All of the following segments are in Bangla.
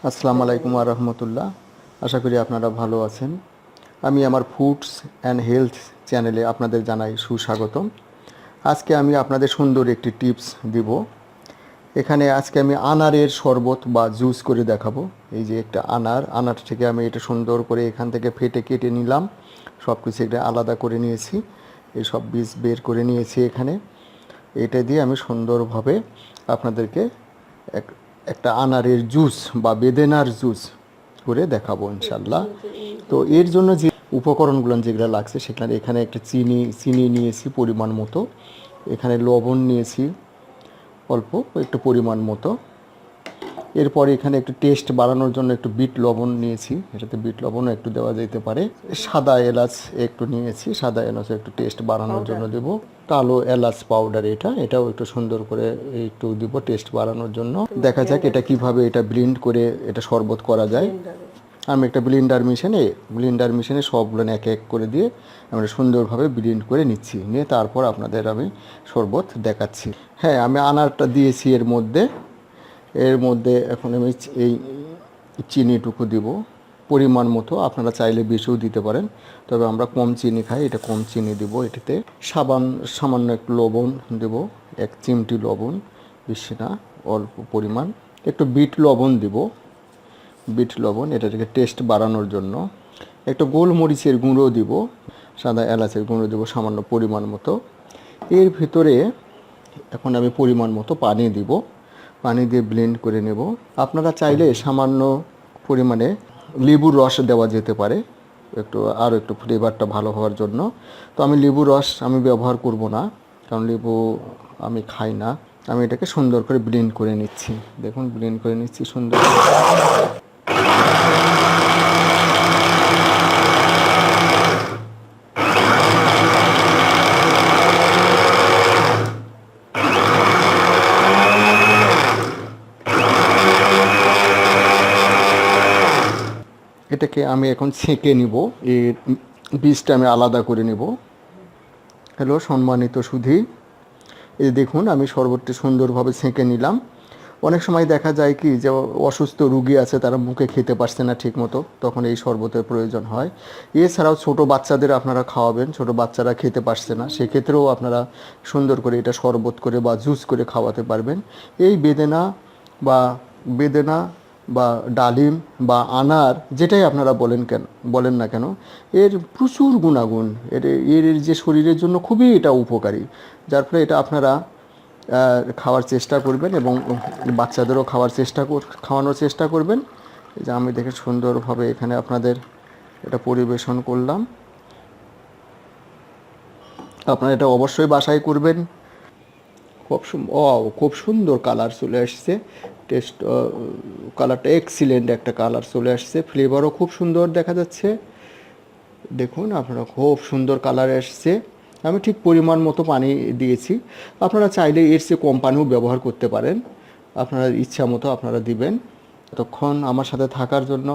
আসসালামু আলাইকুম ওয়া রাহমাতুল্লাহ। আশা করি আপনারা ভালো আছেন। আমি আমার ফুডস অ্যান্ড হেলথ চ্যানেলে আপনাদের জানাই সুস্বাগতম। আজকে আমি আপনাদের সুন্দর একটি টিপস দিব। এখানে আজকে আমি আনারের শরবত বা জুস করে দেখাবো। এই যে একটা আনার থেকে আমি এটা সুন্দর করে এখান থেকে ফেটে কেটে নিলাম, সব কিছু এটা আলাদা করে নিয়েছি, এই সব বীজ বের করে নিয়েছি এখানে। এটা দিয়ে আমি সুন্দরভাবে আপনাদেরকে একটা আনারের জুস বা বেদেনার জুস করে দেখাবো ইনশাল্লাহ। তো এর জন্য যে উপকরণগুলো যেগুলো লাগছে সেখানে এখানে একটা চিনি নিয়েছি পরিমাণ মতো, এখানে লবণ নিয়েছি অল্প একটু পরিমাণ মতো, এরপরে এখানে একটু টেস্ট বাড়ানোর জন্য একটু বিট লবণ নিয়েছি, এটাতে বিট লবণও একটু দেওয়া যেতে পারে। সাদা এলাচ একটু নিয়েছি, সাদা এলাচ একটু টেস্ট বাড়ানোর জন্য দেব। কালো এলাচ পাউডার এটাও একটু সুন্দর করে একটু দিব টেস্ট বাড়ানোর জন্য। দেখা যাক এটা কিভাবে এটা ব্লেন্ড করে এটা শরবত করা যায়। আমি একটা ব্লেন্ডার মেশিনে সবগুলো এক এক করে দিয়ে আমরা সুন্দরভাবে ব্লেন্ড করে নিচ্ছি, নিয়ে তারপর আপনাদের আমি শরবত দেখাচ্ছি। হ্যাঁ, আমি আনারটা দিয়েছি এর মধ্যে এখন আমি এই চিনিটুকু দিব পরিমাণ মতো, আপনারা চাইলে বেশিও দিতে পারেন, তবে আমরা কম চিনি খাই, এটা কম চিনি দিব। এটাতে সামান্য একটু লবণ দেব, 1 চিমটি লবণ, বেশি না, অল্প পরিমাণ। একটু বিট লবণ দিব, এটাকে টেস্ট বাড়ানোর জন্য। একটু গোলমরিচের গুঁড়ো দিব, সাদা এলাচের গুঁড়ো দেব সামান্য পরিমাণ মতো। এর ভিতরে এখন আমি পরিমাণ মতো পানি দিব, পানি দিয়ে ব্লেন্ড করে নেব। আপনারা চাইলে সামান্য পরিমাণে লেবুর রস দেওয়া যেতে পারে আরও একটু ফ্লেভারটা ভালো হওয়ার জন্য। তো আমি লেবুর রস ব্যবহার করব না, কারণ লেবু আমি খাই না। আমি এটাকে সুন্দর করে ব্লেন্ড করে নিচ্ছি, দেখুন ব্লেন্ড করে নিচ্ছি সুন্দর। এটাকে আমি এখন ছেঁকে নিব, এর বীজটা আমি আলাদা করে নিব। হ্যালো সম্মানিত সুধী, এই দেখুন আমি শরবতটি সুন্দরভাবে ছেঁকে নিলাম। অনেক সময় দেখা যায় কি যে অসুস্থ রুগী আছে, তারা মুখে খেতে পারছে না ঠিকমতো, তখন এই শরবতের প্রয়োজন হয়। এছাড়াও ছোট বাচ্চাদের আপনারা খাওয়াবেন, ছোট বাচ্চারা খেতে পারছে না, সেক্ষেত্রেও আপনারা সুন্দর করে এটা শরবত করে বা জুস করে খাওয়াতে পারবেন। এই বেদেনা বা ডালিম বা আনার, যেটাই আপনারা বলেন না কেন, এর প্রচুর গুণাগুণ, এর যে শরীরের জন্য খুবই এটা উপকারী, যার ফলে এটা আপনারা খাওয়ার চেষ্টা করবেন এবং বাচ্চাদেরও খাওয়ানোর চেষ্টা করবেন। এই যে আমি দেখে সুন্দরভাবে এখানে আপনাদের এটা পরিবেশন করলাম। আপনারা এটা অবশ্যই বাসায় করবেন। খুব সুন্দর কালার চলে আসছে, কালারটা এক্সিলেন্ট একটা কালার চলে আসছে, ফ্লেভারও খুব সুন্দর দেখা যাচ্ছে। দেখুন আপনারা খুব সুন্দর কালার আসছে। আমি ঠিক পরিমাণ মতো পানি দিয়েছি, আপনারা চাইলে এর চেয়ে কম পানিও ব্যবহার করতে পারেন, আপনারা ইচ্ছা মতো আপনারা দিবেন। এতক্ষণ আমার সাথে থাকার জন্য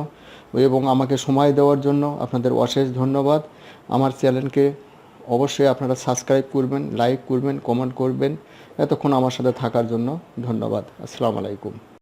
এবং আমাকে সময় দেওয়ার জন্য আপনাদের অশেষ ধন্যবাদ। আমার চ্যানেলকে অবশ্যই আপনারা সাবস্ক্রাইব করবেন, লাইক করবেন, কমেন্ট করবেন। এতক্ষণ আমার সাথে থাকার জন্য ধন্যবাদ। আসসালামু আলাইকুম।